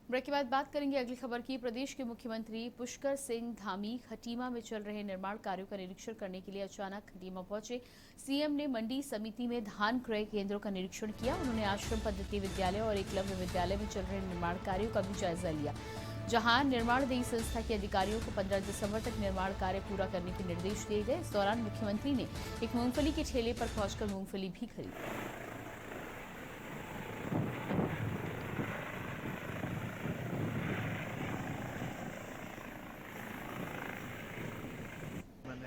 Break के बाद बात करेंगे अगली खबर की। प्रदेश के मुख्यमंत्री पुष्कर सिंह धामी खटीमा में चल रहे निर्माण कार्यों का निरीक्षण करने के लिए अचानक खटीमा पहुंचे। सीएम ने मंडी समिति में धान क्रय केंद्रों का निरीक्षण किया। उन्होंने आश्रम पद्धति विद्यालय और एकलव्य विद्यालय में चल रहे निर्माण कार्यों का भी जायजा लिया, जहां निर्माणदेही संस्था के अधिकारियों को 15 दिसंबर तक निर्माण कार्य पूरा करने के निर्देश दिए गए। इस दौरान मुख्यमंत्री ने एक मूंगफली के ठेले पर पहुंचकर मूंगफली भी खरीदी।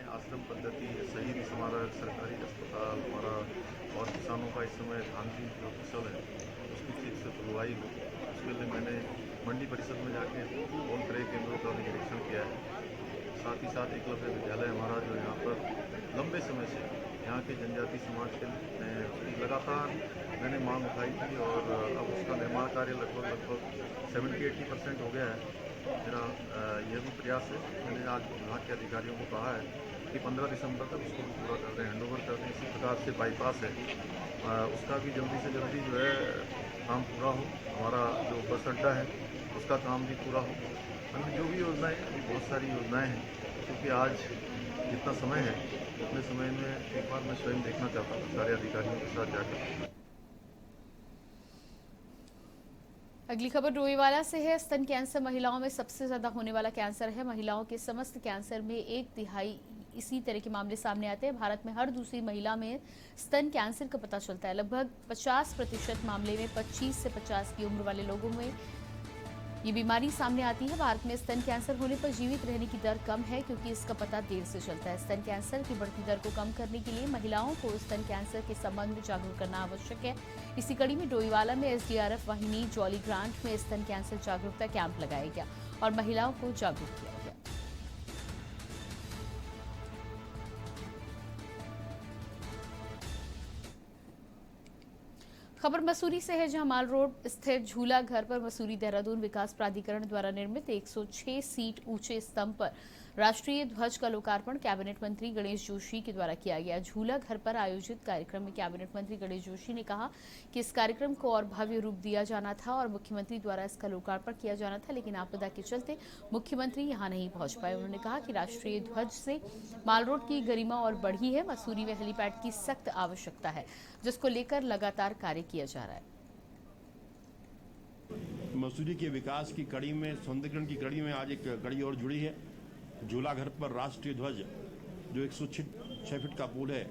आश्रम पद्धति, शहीद स्मारक, सरकारी अस्पताल हमारा और किसानों का इस समय धान की जो फसल है उसकी ठीक से तुलवाई हो, उसके लिए मैंने मंडी परिषद में जाके धान क्रय केंद्रों का निरीक्षण किया है। साथ ही साथ एकलव्य विद्यालय हमारा जो यहाँ पर लंबे समय से यहाँ के जनजाति समाज के उसकी लगातार मैंने मांग उठाई थी और अब उसका निर्माण कार्य लगभग 70-80% हो गया है। मेरा यह भी प्रयास है, मैंने आज विभाग के अधिकारियों को कहा है कि 15 दिसंबर तक उसको भी पूरा कर दें, हैंडओवर कर दें। इसी प्रकार से बाईपास है उसका भी जल्दी से जल्दी जो है काम पूरा हो। हमारा जो बस अड्डा है उसका काम भी पूरा हो। अन्य जो भी योजनाएं, अभी बहुत सारी योजनाएं हैं, क्योंकि आज जितना समय है उतने समय में एक बार मैं स्वयं देखना चाहता था सारे अधिकारियों के साथ जाकर। अगली खबर डोईवाला से है। स्तन कैंसर महिलाओं में सबसे ज्यादा होने वाला कैंसर है। महिलाओं के समस्त कैंसर में 1/3 इसी तरह के मामले सामने आते हैं। भारत में हर दूसरी महिला में स्तन कैंसर का पता चलता है। लगभग 50% मामले में 25 से 50 की उम्र वाले लोगों में ये बीमारी सामने आती है। भारत में स्तन कैंसर होने पर जीवित रहने की दर कम है, क्योंकि इसका पता देर से चलता है। स्तन कैंसर की बढ़ती दर को कम करने के लिए महिलाओं को स्तन कैंसर के संबंध में जागरूक करना आवश्यक है। इसी कड़ी में डोईवाला में एसडीआरएफ वाहिनी जॉली ग्रांट में स्तन कैंसर जागरूकता कैंप लगाया गया और महिलाओं को जागरूक किया गया। खबर मसूरी से है, जहां माल रोड स्थित झूला घर पर मसूरी देहरादून विकास प्राधिकरण द्वारा निर्मित 106 फीट ऊंचे स्तंभ पर राष्ट्रीय ध्वज का लोकार्पण कैबिनेट मंत्री गणेश जोशी के द्वारा किया गया। झूला घर पर आयोजित कार्यक्रम में कैबिनेट मंत्री गणेश जोशी ने कहा कि इस कार्यक्रम को और भव्य रूप दिया जाना था और मुख्यमंत्री द्वारा इसका लोकार्पण किया जाना था, लेकिन आपदा के चलते मुख्यमंत्री यहां नहीं पहुंच पाए। उन्होंने कहा कि राष्ट्रीय ध्वज से माल रोड की गरिमा और बढ़ी है। मसूरी में हेलीपैड की सख्त आवश्यकता है, जिसको लेकर लगातार कार्य किया जा रहा है। मसूरी के विकास की कड़ी में, सौंदर्यीकरण की कड़ी में आज एक कड़ी और जुड़ी है। झूला घर पर राष्ट्रीय ध्वज जो 106 फीट का पुल है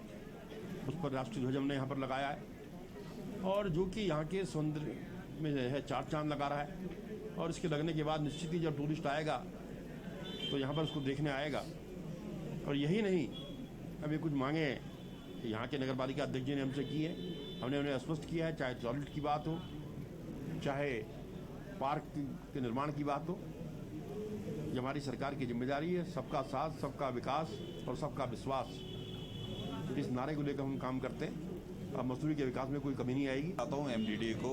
उस पर राष्ट्रीय ध्वज हमने यहाँ पर लगाया है और जो कि यहाँ के सौंदर्य में है चार चांद लगा रहा है। और इसके लगने के बाद निश्चित ही जब टूरिस्ट आएगा तो यहाँ पर उसको देखने आएगा। और यही नहीं, अभी कुछ मांगे यहाँ के नगर पालिका अध्यक्ष जी ने हमसे की है। हमने उन्हें स्पष्ट किया है, चाहे टॉयलेट की बात हो, चाहे पार्क के निर्माण की बात हो, ये हमारी सरकार की जिम्मेदारी है। सबका साथ, सबका विकास और सबका विश्वास, इस नारे को लेकर हम काम करते हैं। अब मसूरी के विकास में कोई कमी नहीं आएगी। चाहता हूँ एमडीडी को,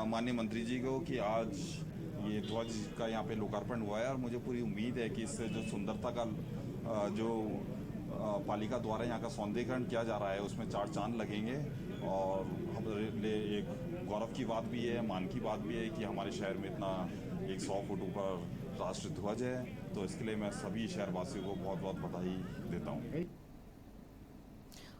माननीय मंत्री जी को, कि आज ये ध्वज का यहाँ पे लोकार्पण हुआ है और मुझे पूरी उम्मीद है कि इससे जो सुंदरता का जो पालिका द्वारा यहाँ का सौंदर्यीकरण किया जा रहा है उसमें चार चांद लगेंगे। और हमारे लिए एक गौरव की बात भी है, मान की बात भी है कि हमारे शहर में इतना 100 फुट ऊपर राष्ट्रीय ध्वज है। तो इसके लिए मैं सभी शहरवासियों को बहुत बहुत बधाई देता हूँ।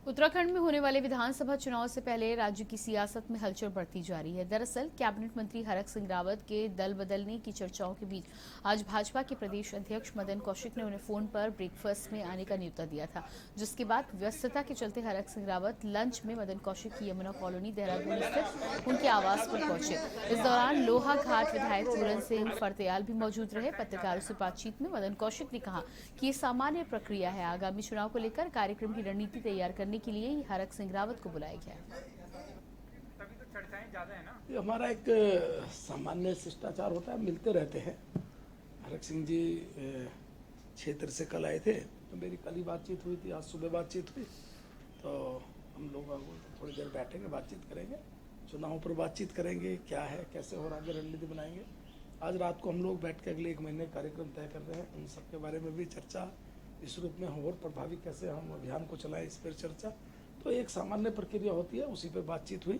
उत्तराखंड में होने वाले विधानसभा चुनाव से पहले राज्य की सियासत में हलचल बढ़ती जा रही है। दरअसल कैबिनेट मंत्री हरक सिंह रावत के दल बदलने की चर्चाओं के बीच आज भाजपा के प्रदेश अध्यक्ष मदन कौशिक ने उन्हें फोन पर ब्रेकफास्ट में आने का न्योता दिया था, जिसके बाद व्यस्तता के चलते हरक सिंह रावत लंच में मदन कौशिक की यमुना कॉलोनी देहरादून स्थित उनके आवास पर पहुंचे। इस दौरान लोहा घाट विधायक पूरन सिंह फरतेयाल भी मौजूद रहे। पत्रकारों से बातचीत में मदन कौशिक ने कहा कि ये सामान्य प्रक्रिया है। आगामी चुनाव को लेकर कार्यक्रम की रणनीति तैयार करने के लिए ही हरक सिंह रावत को बुलाया गया है। तभी तो चर्चाएं ज्यादा है ना। ये हमारा एक सामान्य शिष्टाचार होता है, मिलते रहते हैं। हरक सिंह जी क्षेत्र से कल आए थे, तो मेरी कल ही बातचीत हुई थी, आज सुबह बातचीत हुई। तो हम लोग थोड़ी देर बैठेंगे, बातचीत करेंगे, चुनाव पर बातचीत करेंगे, क्या है, कैसे हो, आगे रणनीति बनाएंगे। आज रात को हम लोग बैठ के अगले 1 महीने कार्यक्रम तय कर रहे हैं। उन सब के बारे में भी चर्चा, इस रूप में और प्रभावी कैसे हम अभियान को चलाएं, इस पर चर्चा। तो एक सामान्य प्रक्रिया होती है, उसी पर बातचीत हुई।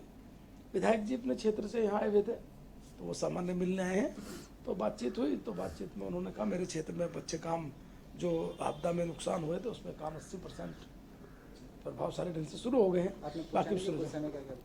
विधायक जी अपने क्षेत्र से यहाँ आए हुए थे, तो वो सामान्य मिलने आए हैं। तो बातचीत हुई, तो बातचीत में उन्होंने कहा मेरे क्षेत्र में बच्चे काम जो आपदा में नुकसान हुए थे उसमें काम 80% प्रभावशाली ढंग से शुरू हो गए हैं, बाकी शुरू हैं।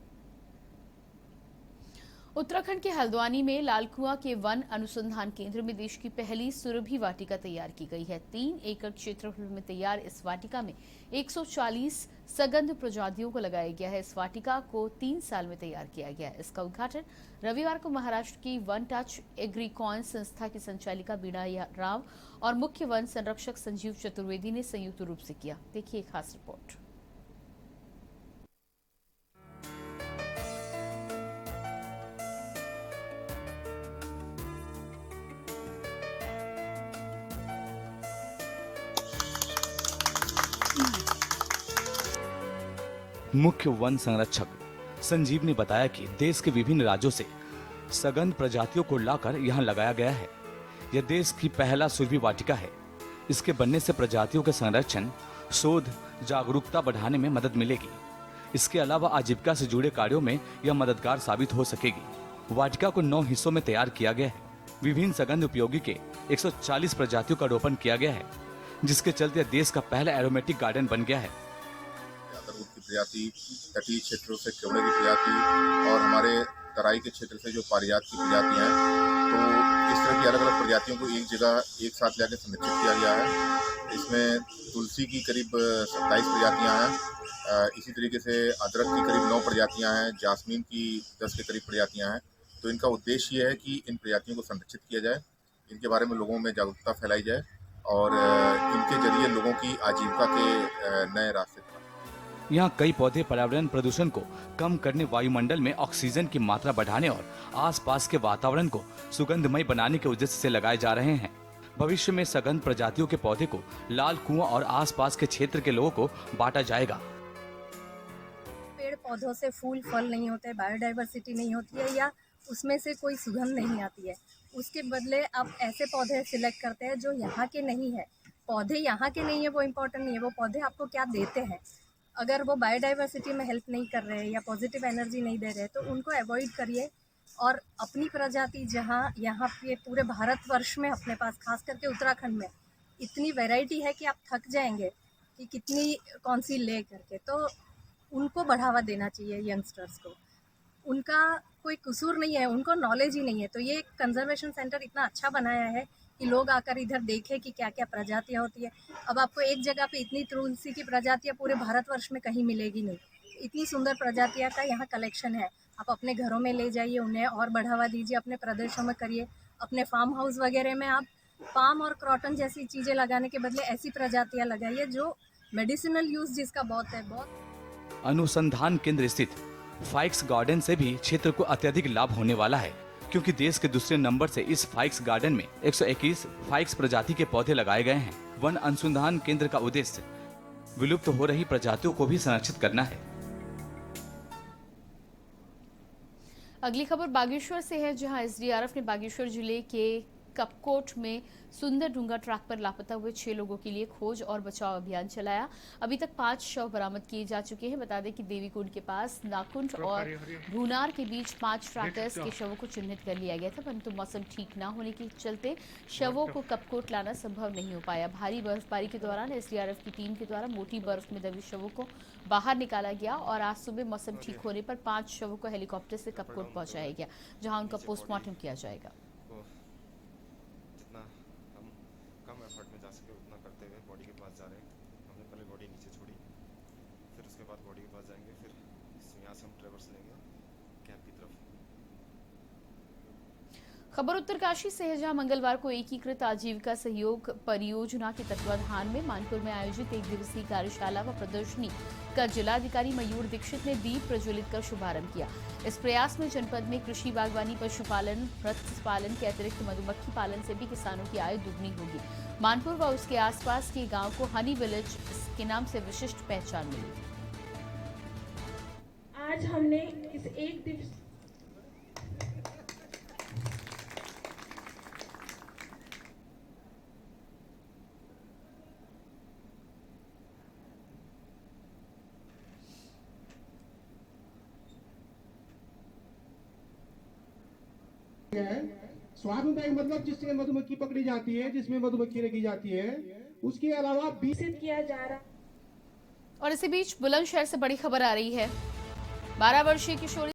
उत्तराखंड के हल्द्वानी में लालकुआं के वन अनुसंधान केंद्र में देश की पहली सुरभि वाटिका तैयार की गई है। 3 एकड़ क्षेत्रफल में तैयार इस वाटिका में 140 सगंध प्रजातियों को लगाया गया है। इस वाटिका को 3 साल में तैयार किया गया है। इसका उद्घाटन रविवार को महाराष्ट्र की वन टच एग्रीकॉन संस्था की संचालिका बीणा राव और मुख्य वन संरक्षक संजीव चतुर्वेदी ने संयुक्त रूप से किया। देखिए खास रिपोर्ट। मुख्य वन संरक्षक संजीव ने बताया कि देश के विभिन्न राज्यों से सघन प्रजातियों को लाकर यहां लगाया गया है। यह देश की पहला सुरभि वाटिका है। इसके बनने से प्रजातियों के संरक्षण, शोध, जागरूकता बढ़ाने में मदद मिलेगी। इसके अलावा आजीविका से जुड़े कार्यों में यह मददगार साबित हो सकेगी। वाटिका को 9 हिस्सों में तैयार किया गया है। विभिन्न सघन उपयोगी के 140 प्रजातियों का रोपण किया गया है, जिसके चलते देश का पहला एरोमेटिक गार्डन बन गया है। प्रजाति, तटीय क्षेत्रों से केवड़े की प्रजाति और हमारे तराई के क्षेत्र से जो पारिजात की प्रजातियां हैं, तो इस तरह की अलग अलग प्रजातियों को एक जगह एक साथ लाकर संरक्षित किया गया है। इसमें तुलसी की करीब 27 प्रजातियां हैं। इसी तरीके से अदरक की करीब 9 प्रजातियां हैं। जासमीन की 10 के करीब प्रजातियां हैं। तो इनका उद्देश्य ये है कि इन प्रजातियों को संरक्षित किया जाए, इनके बारे में लोगों में जागरूकता फैलाई जाए और इनके जरिए लोगों की आजीविका के नए रास्ते। यहाँ कई पौधे पर्यावरण प्रदूषण को कम करने, वायुमंडल में ऑक्सीजन की मात्रा बढ़ाने और आसपास के वातावरण को सुगंधमय बनाने के उद्देश्य से लगाए जा रहे हैं। भविष्य में सघन प्रजातियों के पौधे को लाल कुआं और आसपास के क्षेत्र के लोगों को बांटा जाएगा। पेड़ पौधों से फूल फल नहीं होते, बायोडाइवर्सिटी नहीं होती है या उसमें से कोई सुगंध नहीं आती है। उसके बदले आप ऐसे पौधे सिलेक्ट करते हैं जो यहाँ के नहीं है। पौधे यहाँ के नहीं है वो इम्पोर्टेंट नहीं है, वो पौधे आपको क्या देते हैं। अगर वो बायोडाइवर्सिटी में हेल्प नहीं कर रहे हैं या पॉजिटिव एनर्जी नहीं दे रहे तो उनको अवॉइड करिए और अपनी प्रजाति जहाँ यहाँ पे पूरे भारतवर्ष में अपने पास खास करके उत्तराखंड में इतनी वैरायटी है कि आप थक जाएंगे कि कितनी कौन सी ले करके, तो उनको बढ़ावा देना चाहिए यंगस्टर्स को। उनका कोई कसूर नहीं है, उनको नॉलेज ही नहीं है। तो ये कंजर्वेशन सेंटर इतना अच्छा बनाया है कि लोग आकर इधर देखें कि क्या क्या प्रजातियाँ होती है। अब आपको एक जगह पे इतनी तुलसी की प्रजातियाँ पूरे भारतवर्ष में कहीं मिलेगी नहीं। इतनी सुंदर प्रजातियाँ का यहाँ कलेक्शन है। आप अपने घरों में ले जाइए, उन्हें और बढ़ावा दीजिए, अपने प्रदेशों में करिए। अपने फार्म हाउस वगैरह में आप पाम और क्रॉटन जैसी चीज़ें लगाने के बदले ऐसी प्रजातियाँ लगाइए जो मेडिसिनल यूज़ जिसका बहुत है। बहुत अनुसंधान केंद्र स्थित फाइक्स गार्डन से भी क्षेत्र को अत्यधिक लाभ होने वाला है, क्योंकि देश के दूसरे नंबर से इस फाइक्स गार्डन में 121 फाइक्स प्रजाति के पौधे लगाए गए हैं। वन अनुसंधान केंद्र का उद्देश्य विलुप्त हो रही प्रजातियों को भी संरक्षित करना है। अगली खबर बागेश्वर से है, जहां एसडीआरएफ ने बागेश्वर जिले के कपकोट में सुंदर डूंगा ट्रैक पर लापता हुए 6 लोगों के लिए खोज और बचाव अभियान चलाया। अभी तक 5 शव बरामद किए जा चुके हैं। बता दें कि देवीकुंड के पास नाकुंड और भूनार के बीच 5 ट्रैकर्स के शवों को चिन्हित कर लिया गया था, परंतु मौसम ठीक न होने के चलते शवों को कपकोट लाना संभव नहीं हो पाया। भारी बर्फबारी के दौरान एसडीआरएफ की टीम के द्वारा मोटी बर्फ में दबे शवों को बाहर निकाला गया और आज सुबह मौसम ठीक होने पर 5 शवों को हेलीकॉप्टर से कपकोट पहुंचाया गया, जहां उनका पोस्टमार्टम किया जाएगा। कम एफर्ट में जा सके उतना करते हुए बॉडी के पास जा रहे हैं। हमने पहले बॉडी नीचे छोड़ी, फिर उसके बाद बॉडी के पास जाएंगे, फिर यहाँ से हम ट्रेवर्स लेंगे कैंप की तरफ। खबर उत्तरकाशी से है, जहां मंगलवार को एकीकृत आजीविका सहयोग परियोजना के तत्वाधान में मानपुर में आयोजित 1 दिवसीय कार्यशाला व प्रदर्शनी का जिलाधिकारी मयूर दीक्षित ने दीप प्रज्वलित कर शुभारंभ किया। इस प्रयास में जनपद में कृषि, बागवानी, पशुपालन, मत्स्य पालन के अतिरिक्त मधुमक्खी पालन से भी किसानों की आय दुगनी होगी। मानपुर व उसके आसपास के गांव को हनी विलेज के नाम से विशिष्ट पहचान मिली। आज हमने इस 1 दिवस कहते हैं। स्वादुदायक मतलब जिससे मधुमक्खी पकड़ी जाती है, जिसमें मधुमक्खी रखी जाती है। उसके अलावा विकसित किया जा रहा। और इसी बीच बुलंदशहर से बड़ी खबर आ रही है। 12 वर्षीय किशोरी